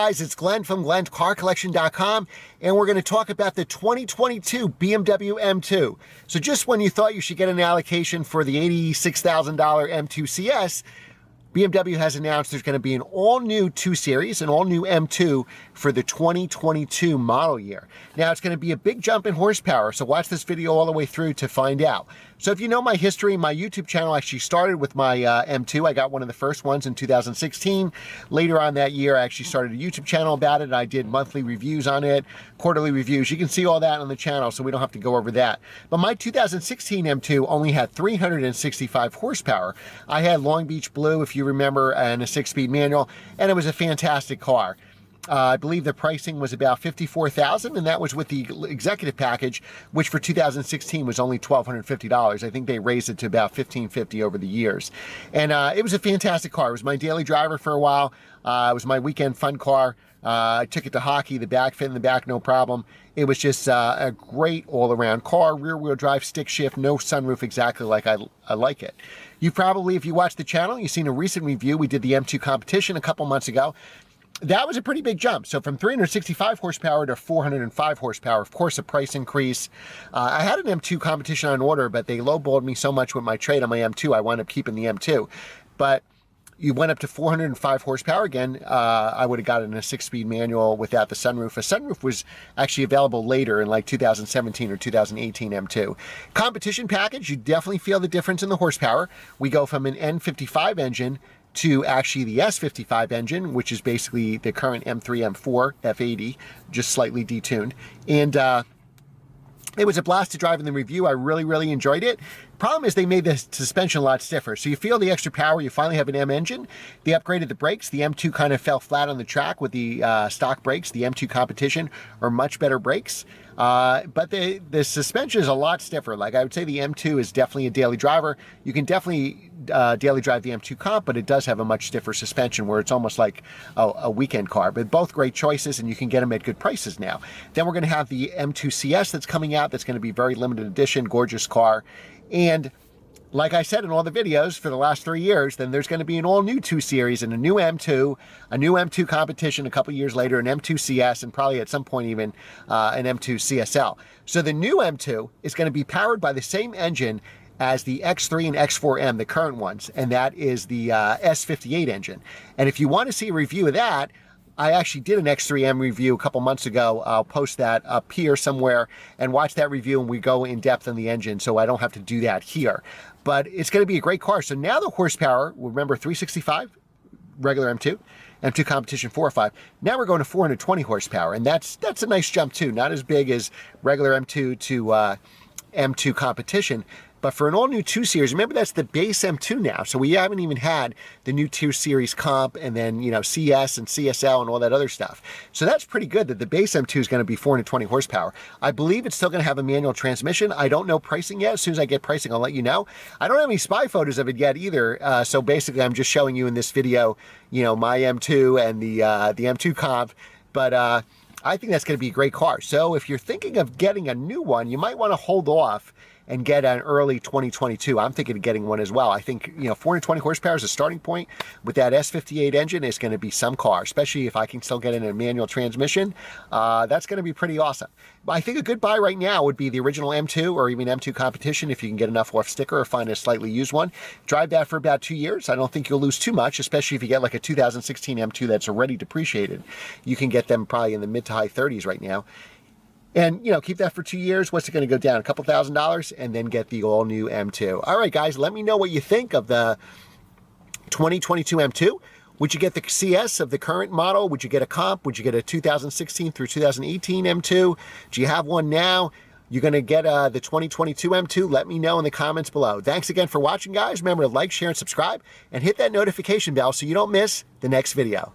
guys, it's Glenn from GlennCarCollection.com, and we're going to talk about the 2022 BMW M2. So just when you thought you should get an allocation for the $86,000 M2 CS, BMW has announced there's going to be an all-new 2 Series, an all-new M2 for the 2022 model year. Now, it's going to be a big jump in horsepower, so watch this video all the way through to find out. So if you know my history, my YouTube channel actually started with my M2. I got one of the first ones in 2016. Later on that year, I actually started a YouTube channel about it. I did monthly reviews on it, quarterly reviews. You can see all that on the channel, so we don't have to go over that. But my 2016 M2 only had 365 horsepower. I had Long Beach Blue, if you remember, and a 6-speed manual, and it was a fantastic car. I believe the pricing was about $54,000, and that was with the executive package, which for 2016 was only $1,250. I think they raised it to about $1,550 over the years. And it was a fantastic car. It was my daily driver for a while. It was my weekend fun car. I took it to hockey, the back fit in the back, no problem. It was just a great all-around car, rear-wheel drive, stick shift, no sunroof, exactly like I like it. You probably, if you watched the channel, you've seen a recent review. We did the M2 competition a couple months ago. That was a pretty big jump. So from 365 horsepower to 405 horsepower, of course, a price increase. I had an M2 competition on order, but they lowballed me so much with my trade on my M2, I wound up keeping the M2. But you went up to 405 horsepower again. I would have gotten a 6-speed manual without the sunroof. A sunroof was actually available later in like 2017 or 2018 M2. Competition package, you definitely feel the difference in the horsepower. We go from an N55 engine to actually the S55 engine, which is basically the current M3, M4, F80, just slightly detuned. And it was a blast to drive in the review. I really enjoyed it. Problem is they made the suspension a lot stiffer. So you feel the extra power. You finally have an M engine. They upgraded the brakes. The M2 kind of fell flat on the track with the stock brakes. The M2 competition are much better brakes. But the suspension is a lot stiffer. Like I would say the M2 is definitely a daily driver. You can definitely daily drive the M2 Comp, but it does have a much stiffer suspension where it's almost like a weekend car. But both great choices, and you can get them at good prices now. Then we're going to have the M2 CS that's coming out. That's going to be very limited edition, gorgeous car. And like I said in all the videos for the last 3 years, then there's going to be an all-new 2 Series and a new M2 competition a couple years later, an M2 CS, and probably at some point even an M2 CSL. So the new M2 is going to be powered by the same engine as the X3 and X4M, the current ones, and that is the S58 engine. And if you want to see a review of that, I actually did an X3M review a couple months ago. I'll post that up here somewhere and watch that review, and we go in depth on the engine, so I don't have to do that here. But it's going to be a great car. So now the horsepower, remember 365, regular M2, M2 competition 405. Now we're going to 420 horsepower, and that's a nice jump too. Not as big as regular M2 to M2 competition. But for an all-new 2 Series, remember that's the base M2 now. So we haven't even had the new 2 Series Comp and then, you know, CS and CSL and all that other stuff. So that's pretty good that the base M2 is going to be 420 horsepower. I believe it's still going to have a manual transmission. I don't know pricing yet. As soon as I get pricing, I'll let you know. I don't have any spy photos of it yet either. So basically, I'm just showing you in this video, you know, my M2 and the M2 Comp. But I think that's going to be a great car. So if you're thinking of getting a new one, you might want to hold off and get an early 2022. I'm thinking of getting one as well. I think, you know, 420 horsepower is a starting point. With that S58 engine, it's going to be some car, especially if I can still get in a manual transmission. That's going to be pretty awesome. But I think a good buy right now would be the original M2 or even M2 competition if you can get enough off sticker or find a slightly used one. Drive that for about 2 years. I don't think you'll lose too much, especially if you get like a 2016 M2 that's already depreciated. You can get them probably in the mid to high 30s right now. And, you know, keep that for 2 years. What's it going to go down? A couple $1,000s, and then get the all-new M2. All right, guys, let me know what you think of the 2022 M2. Would you get the CS of the current model? Would you get a Comp? Would you get a 2016 through 2018 M2? Do you have one now? You're going to get the 2022 M2? Let me know in the comments below. Thanks again for watching, guys. Remember to like, share, and subscribe, and hit that notification bell so you don't miss the next video.